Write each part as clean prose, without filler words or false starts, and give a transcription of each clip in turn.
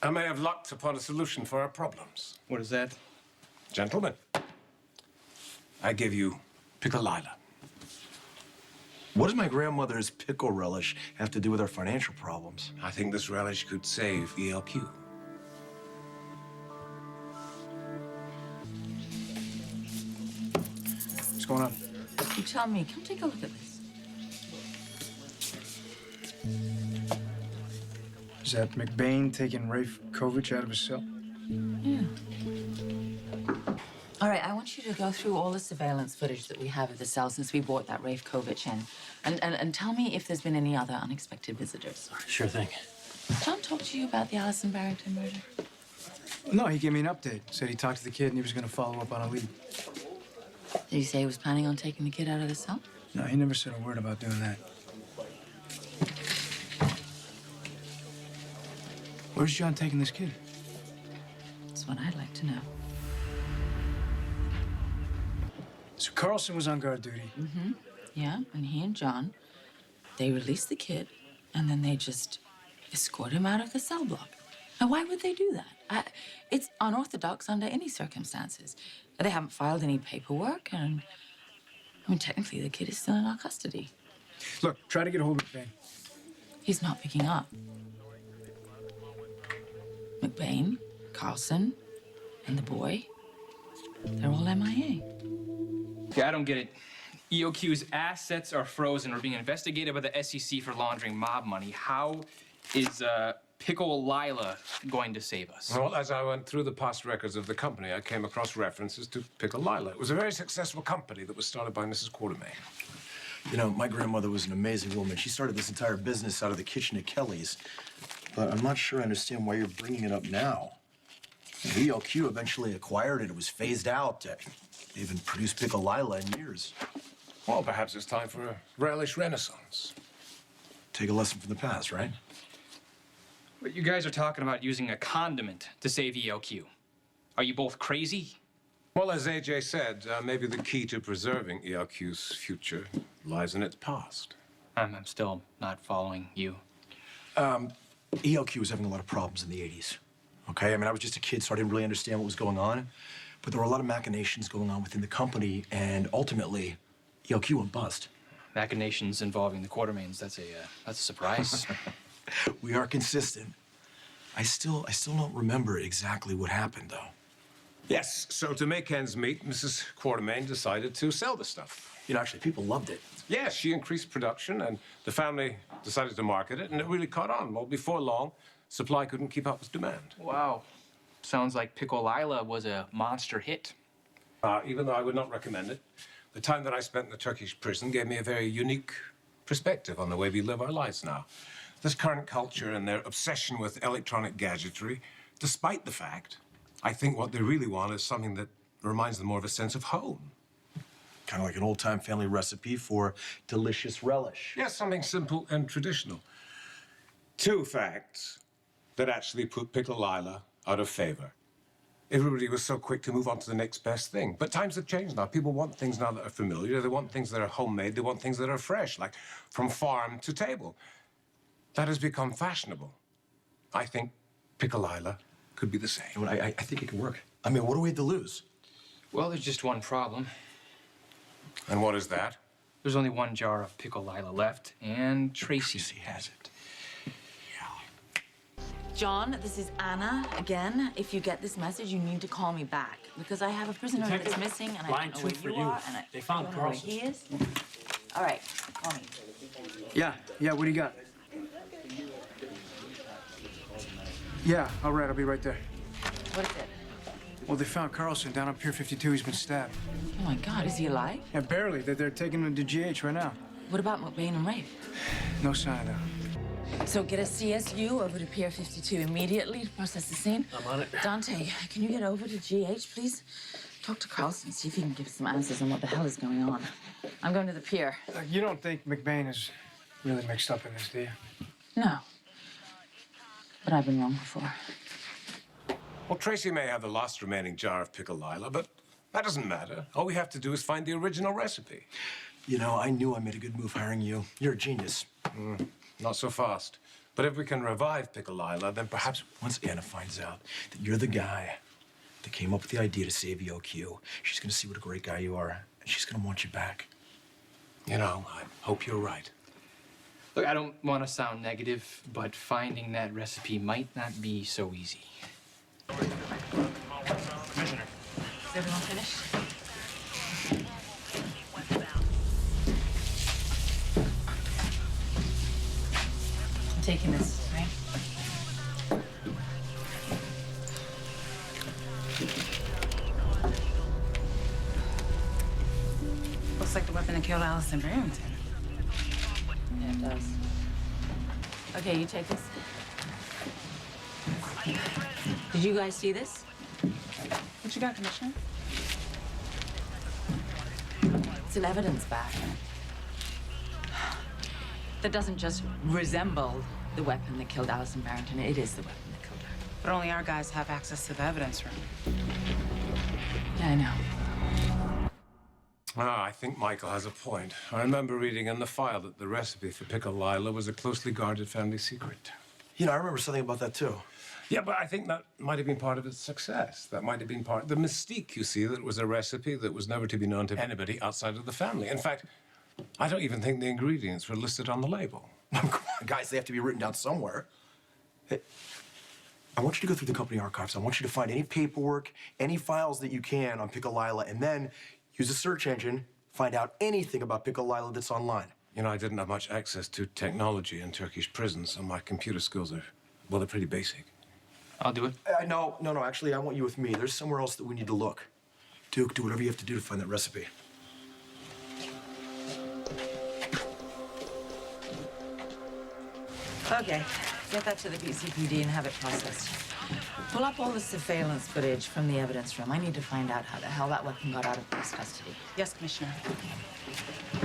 I may have lucked upon a solution for our problems. What is that? Gentlemen, I give you pickle Lila. What does my grandmother's pickle relish have to do with our financial problems? I think this relish could save ELQ. What's going on? You tell me. Come take a look at this. Is that McBain taking Rafe Kovich out of his cell? Yeah. All right, I want you to go through all the surveillance footage that we have of the cell since we brought that Rafe Kovich in. And tell me if there's been any other unexpected visitors. Sure thing. John talked to you about the Allison Barrington murder? No, he gave me an update. Said he talked to the kid and he was going to follow up on a lead. Did he say he was planning on taking the kid out of the cell? No, he never said a word about doing that. Where's John taking this kid? That's what I'd like to know. So Carlson was on guard duty. Mm-hmm. Yeah, and he and John, they released the kid, and then they just escort him out of the cell block. Now, why would they do that? It's unorthodox under any circumstances. They haven't filed any paperwork, and I mean, technically, the kid is still in our custody. Look, try to get a hold of McBain. He's not picking up. McBain, Carlson, and the boy, they're all MIA. Yeah, I don't get it. EOQ's assets are frozen or being investigated by the SEC for laundering mob money. How is Pickle Lila going to save us? Well, as I went through the past records of the company, I came across references to Pickle Lila. It was a very successful company that was started by Mrs. Quartermain. You know, my grandmother was an amazing woman. She started this entire business out of the kitchen at Kelly's. But I'm not sure I understand why you're bringing it up now. ELQ eventually acquired it. It was phased out. They haven't produced Pickle Lila in years. Well, perhaps it's time for a relish renaissance. Take a lesson from the past, right? But you guys are talking about using a condiment to save ELQ. Are you both crazy? Well, as AJ said, maybe the key to preserving ELQ's future lies in its past. I'm still not following you. ELQ was having a lot of problems in the 80s. Okay? I mean, I was just a kid, so I didn't really understand what was going on. But there were a lot of machinations going on within the company, and ultimately, ELQ went bust. Machinations involving the Quartermains, that's a surprise. We are consistent. I still don't remember exactly what happened, though. Yes, so to make ends meet, Mrs. Quartermain decided to sell the stuff. You know, actually, people loved it. Yes, she increased production, and the family decided to market it, and it really caught on. Well, before long, supply couldn't keep up with demand. Wow. Sounds like Pickle Lila was a monster hit. Even though I would not recommend it, the time that I spent in the Turkish prison gave me a very unique perspective on the way we live our lives now. This current culture and their obsession with electronic gadgetry, despite the fact, I think what they really want is something that reminds them more of a sense of home. Kind of like an old-time family recipe for delicious relish. Yes, something simple and traditional. Two facts that actually put Pickle Lila out of favor. Everybody was so quick to move on to the next best thing. But times have changed now. People want things now that are familiar. They want things that are homemade. They want things that are fresh, like from farm to table. That has become fashionable. I think Pickle Lila could be the same. I think it could work. I mean, what do we have to lose? Well, there's just one problem. And what is that? There's only one jar of Pickle Lila left, and Tracy has it. John, this is Anna again. If you get this message, you need to call me back because I have a prisoner that's missing, and I Line don't know 2 where for you you. are, and I They found don't know where Carlson. he is. All right, call me. Yeah, what do you got? Yeah, all right, I'll be right there. What is it? Well, they found Carlson down on Pier 52. He's been stabbed. Oh my God, is he alive? Yeah, barely. They're taking him to GH right now. What about McBain and Rafe? No sign of them. So get a CSU over to Pier 52 immediately to process the scene. I'm on it. Dante, can you get over to GH, please? Talk to Carlson, see if he can give us some answers on what the hell is going on. I'm going to the pier. You don't think McBain is really mixed up in this, do you? No. But I've been wrong before. Well, Tracy may have the last remaining jar of Pickle Lila, but that doesn't matter. All we have to do is find the original recipe. You know, I knew I made a good move hiring you. You're a genius. Not so fast. But if we can revive Pickle Lila, then perhaps... Once Anna finds out that you're the guy that came up with the idea to save EOQ, she's gonna see what a great guy you are, and she's gonna want you back. You know, I hope you're right. Look, I don't want to sound negative, but finding that recipe might not be so easy. Commissioner. Is everyone finished? I'm taking this, right? Looks like the weapon that killed Allison Barrington. Yeah, it does. Okay, you take this. Did you guys see this? What you got, Commissioner? It's an evidence bag. That doesn't just resemble the weapon that killed Allison Barrington. It is the weapon that killed her. But only our guys have access to the evidence room. Yeah, I know. Ah, I think Michael has a point. I remember reading in the file that the recipe for Pickle Lila was a closely guarded family secret. You know, I remember something about that too. Yeah, but I think that might have been part of its success. That might have been part of the mystique, you see, that it was a recipe that was never to be known to anybody outside of the family. In fact, I don't even think the ingredients were listed on the label. Come on, guys, they have to be written down somewhere. Hey, I want you to go through the company archives. I want you to find any paperwork, any files that you can on Pickle Lila, and then use a search engine, find out anything about Pickle Lila that's online. You know, I didn't have much access to technology in Turkish prisons, so my computer skills are, well, they're pretty basic. I'll do it. No, actually, I want you with me. There's somewhere else that we need to look. Duke, do whatever you have to do to find that recipe. Okay, get that to the PCPD and have it processed. Pull up all the surveillance footage from the evidence room. I need to find out how the hell that weapon got out of police custody. Yes, Commissioner.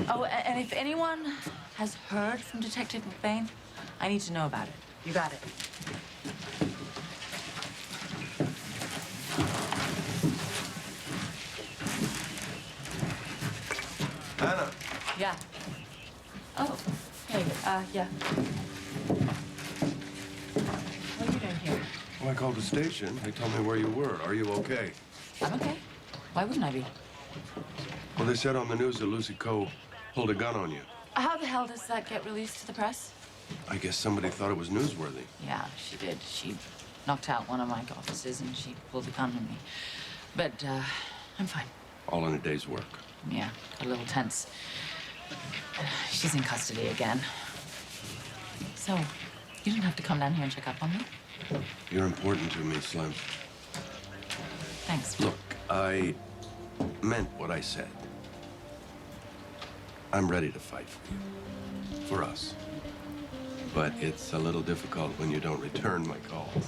Oh, and if anyone has heard from Detective McBain, I need to know about it. You got it. Anna. Yeah. Oh, hey, yeah. What are you doing here? Well, I called the station. They told me where you were. Are you okay? I'm okay. Why wouldn't I be? Well, they said on the news that Lucy Coe pulled a gun on you. How the hell does that get released to the press? I guess somebody thought it was newsworthy. Yeah, she did. She knocked out one of my officers and she pulled a gun on me. But, I'm fine. All in a day's work. Yeah, got a little tense. She's in custody again. So, you didn't have to come down here and check up on me? You're important to me, Slim. Thanks. Look, I meant what I said. I'm ready to fight for you. For us. But it's a little difficult when you don't return my calls.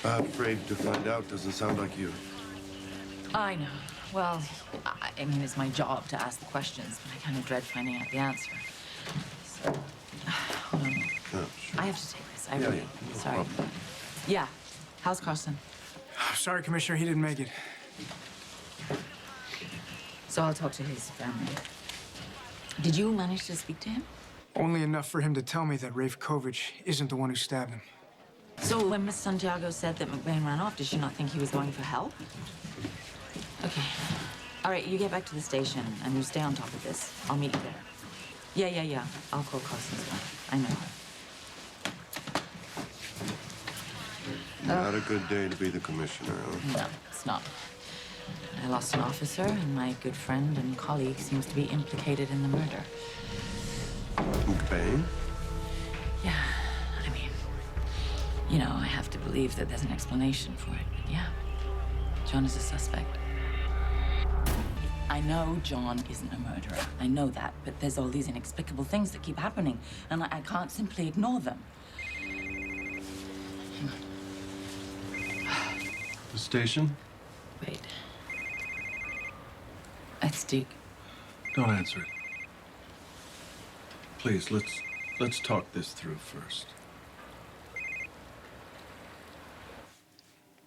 Afraid to find out doesn't sound like you. I know. Well, I mean, it's my job to ask the questions, but I kind of dread finding out the answer. So, hold on. Oh, sure. I have to take this. I Yeah, really. yeah, no Sorry. problem. Yeah. How's Carson? Sorry, Commissioner, he didn't make it. So I'll talk to his family. Did you manage to speak to him? Only enough for him to tell me that Rafe Kovich isn't the one who stabbed him. So when Miss Santiago said that McBain ran off, did she not think he was going for help? Okay. All right, you get back to the station and you stay on top of this. I'll meet you there. Yeah. I'll call Carson's wife. I know her. Not a good day to be the commissioner, huh? No, it's not. I lost an officer, and my good friend and colleague seems to be implicated in the murder. McBain? Yeah, I mean, you know, I have to believe that there's an explanation for it. But yeah, John is a suspect. I know John isn't a murderer. I know that, but there's all these inexplicable things that keep happening, and I can't simply ignore them. The station? Wait. It's Duke. Don't answer it. Please, let's talk this through first.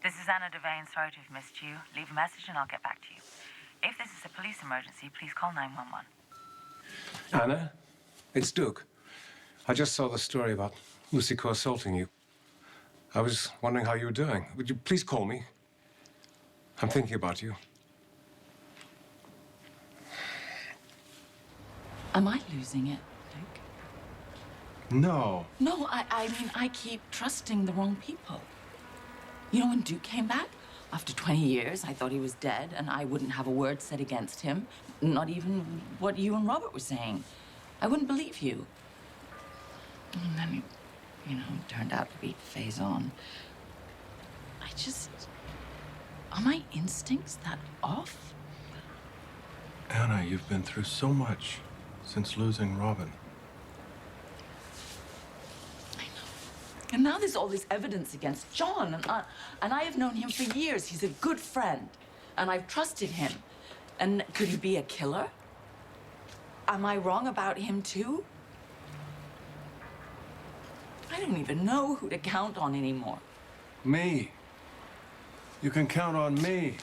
This is Anna Devane. Sorry to have missed you. Leave a message and I'll get back to you. If this is a police emergency, please call 911. Anna, it's Duke. I just saw the story about Lucy assaulting you. I was wondering how you were doing. Would you please call me? I'm thinking about you. Am I losing it, Nick? No. No, I mean, I keep trusting the wrong people. You know, when Duke came back, after 20 years, I thought he was dead, and I wouldn't have a word said against him. Not even what you and Robert were saying. I wouldn't believe you. And then, you know, it turned out to be Faison. Are my instincts that off? Anna, you've been through so much since losing Robin. And now there's all this evidence against John, and I have known him for years. He's a good friend, and I've trusted him. And could he be a killer? Am I wrong about him, too? I don't even know who to count on anymore. Me. You can count on me.